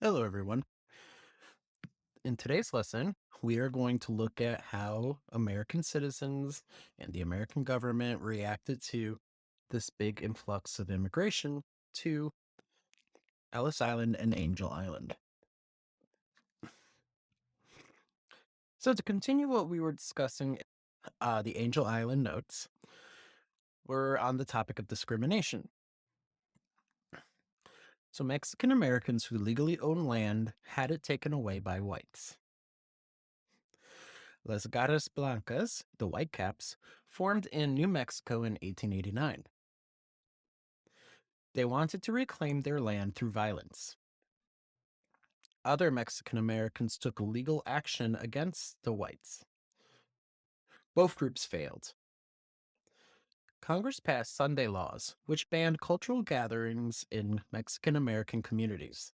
Hello, everyone. In today's lesson, we are going to look at how American citizens and the American government reacted to this big influx of immigration to Ellis Island and Angel Island. So, to continue what we were discussing, the Angel Island notes, we're on the topic of discrimination. So, Mexican Americans who legally own land had it taken away by whites. Las Garras Blancas, the Whitecaps, formed in New Mexico in 1889. They wanted to reclaim their land through violence. Other Mexican Americans took legal action against the whites. Both groups failed. Congress passed Sunday laws, which banned cultural gatherings in Mexican American communities.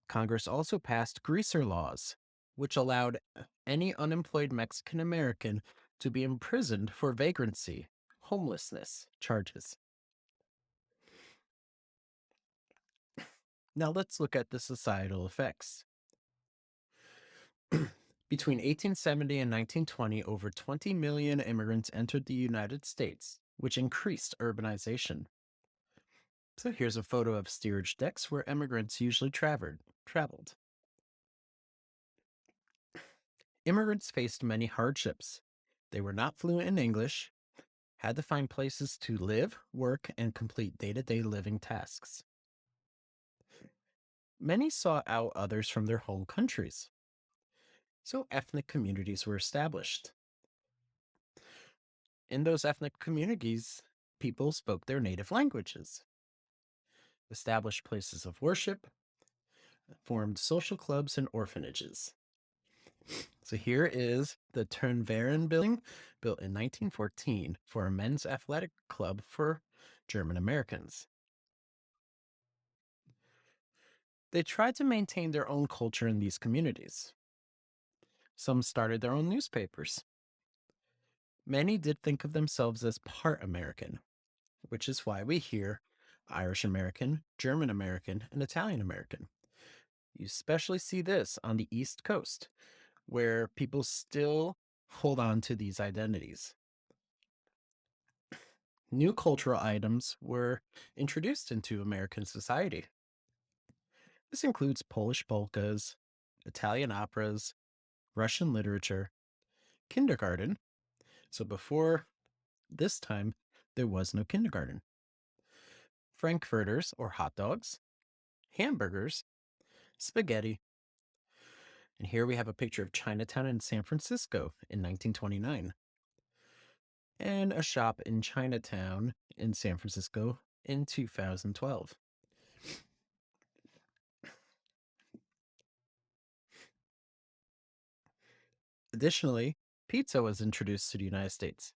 Congress also passed greaser laws, which allowed any unemployed Mexican American to be imprisoned for vagrancy, homelessness charges. Now let's look at the societal effects. Between 1870 and 1920, over 20 million immigrants entered the United States, which increased urbanization. So here's a photo of steerage decks where immigrants usually traveled. Immigrants faced many hardships. They were not fluent in English, had to find places to live, work, and complete day to day living tasks. Many sought out others from their home countries, so ethnic communities were established. In those ethnic communities, people spoke their native languages, established places of worship, formed social clubs and orphanages. So here is the Turnverein building, built in 1914 for a men's athletic club for German Americans. They tried to maintain their own culture in these communities. Some started their own newspapers. Many did think of themselves as part American, which is why we hear Irish American, German American, and Italian American. You especially see this on the East Coast, where people still hold on to these identities. New cultural items were introduced into American society. This includes Polish polkas, Italian operas, Russian literature, kindergarten. So before this time, there was no kindergarten. Frankfurters or hot dogs, hamburgers, spaghetti. And here we have a picture of Chinatown in San Francisco in 1929, and a shop in Chinatown in San Francisco in 2012. Additionally, pizza was introduced to the United States.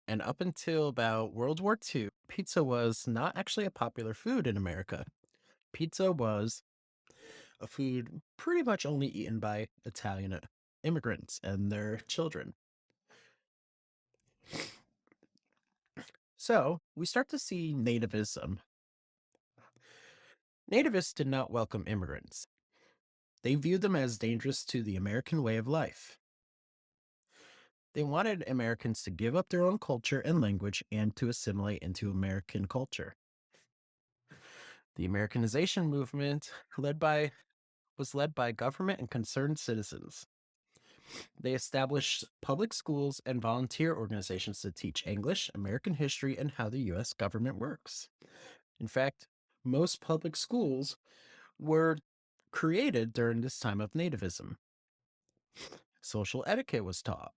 And up until about World War II, pizza was not actually a popular food in America. Pizza was a food pretty much only eaten by Italian immigrants and their children. So we start to see nativism. Nativists did not welcome immigrants. They viewed them as dangerous to the American way of life. They wanted Americans to give up their own culture and language and to assimilate into American culture. The Americanization movement was led by government and concerned citizens. They established public schools and volunteer organizations to teach English, American history, and how the US government works. In fact, most public schools were created during this time of nativism. Social etiquette was taught.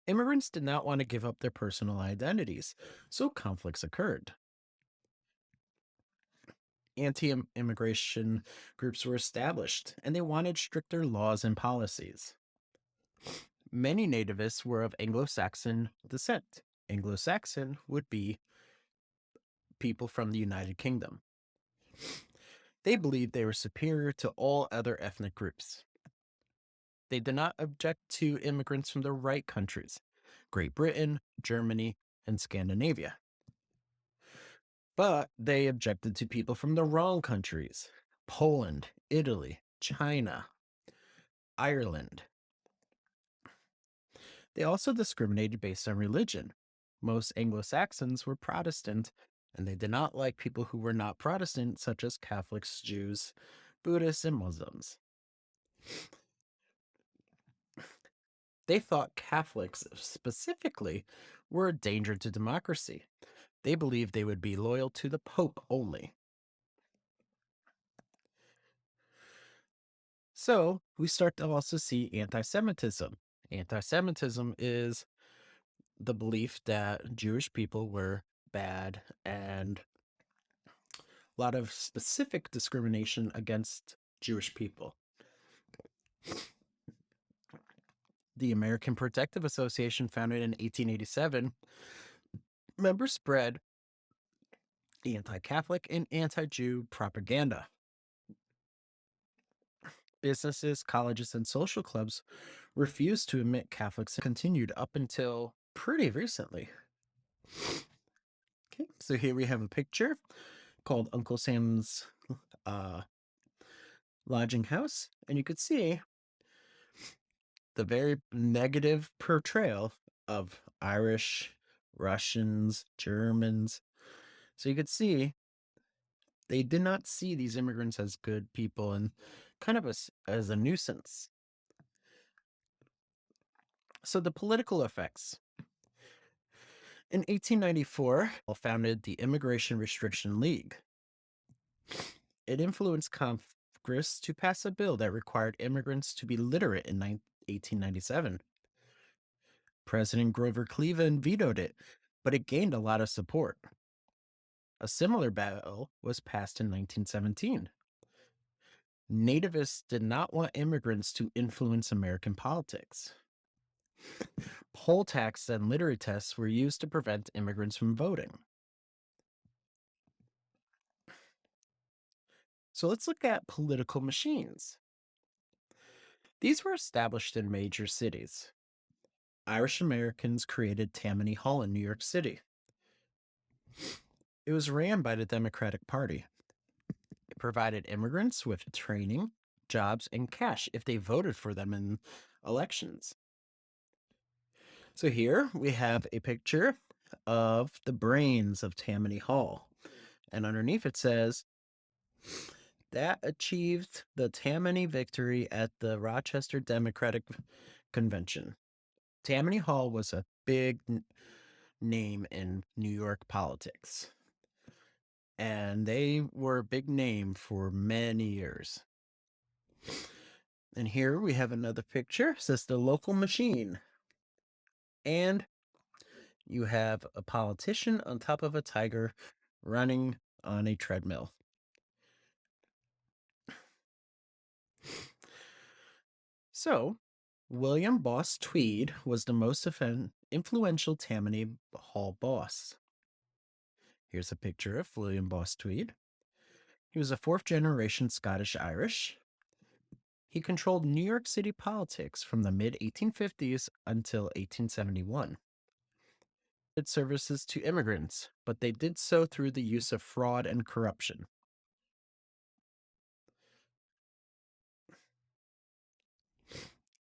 Immigrants did not want to give up their personal identities, so conflicts occurred. Anti immigration groups were established, and they wanted stricter laws and policies. Many nativists were of Anglo Saxon descent. Anglo Saxon would be people from the United Kingdom. They believed they were superior to all other ethnic groups. They did not object to immigrants from the right countries: Great Britain, Germany, and Scandinavia. But they objected to people from the wrong countries: Poland, Italy, China, Ireland. They also discriminated based on religion. Most Anglo Saxons were Protestant, and they did not like people who were not Protestant, such as Catholics, Jews, Buddhists, and Muslims. They thought Catholics specifically were a danger to democracy. They believed they would be loyal to the Pope only. So we start to also see anti Semitism. Anti Semitism is the belief that Jewish people were bad and a lot of specific discrimination against Jewish people. The American Protective Association, founded in 1887, members spread anti Catholic and anti Jew propaganda. Businesses, colleges, and social clubs refused to admit Catholics and continued up until pretty recently. Okay, so here we have a picture called Uncle Sam's lodging house, and you could see the very negative portrayal of Irish, Russians, Germans. So you could see they did not see these immigrants as good people and kind of as a nuisance. So the political effects. In 1894, founded the Immigration Restriction League. It influenced Congress to pass a bill that required immigrants to be literate in 1897. President Grover Cleveland vetoed it, but it gained a lot of support. A similar bill was passed in 1917. Nativists did not want immigrants to influence American politics. Poll tax and literary tests were used to prevent immigrants from voting. So let's look at political machines. These were established in major cities. Irish Americans created Tammany Hall in New York City. It was ran by the Democratic Party. It provided immigrants with training, jobs, and cash if they voted for them in elections. So here we have a picture of the brains of Tammany Hall. And underneath it says, that achieved the Tammany victory at the Rochester Democratic Convention. Tammany Hall was a big name in New York politics. And they were a big name for many years. And here we have another picture. It says the local machine. And you have a politician on top of a tiger running on a treadmill. So, William Boss Tweed was the most influential Tammany Hall boss. Here's a picture of William Boss Tweed. He was a fourth generation Scottish Irish. He controlled New York City politics from the mid 1850s until 1871. It services to immigrants, but they did so through the use of fraud and corruption.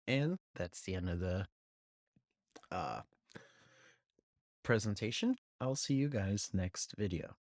And that's the end of the presentation. I'll see you guys next video.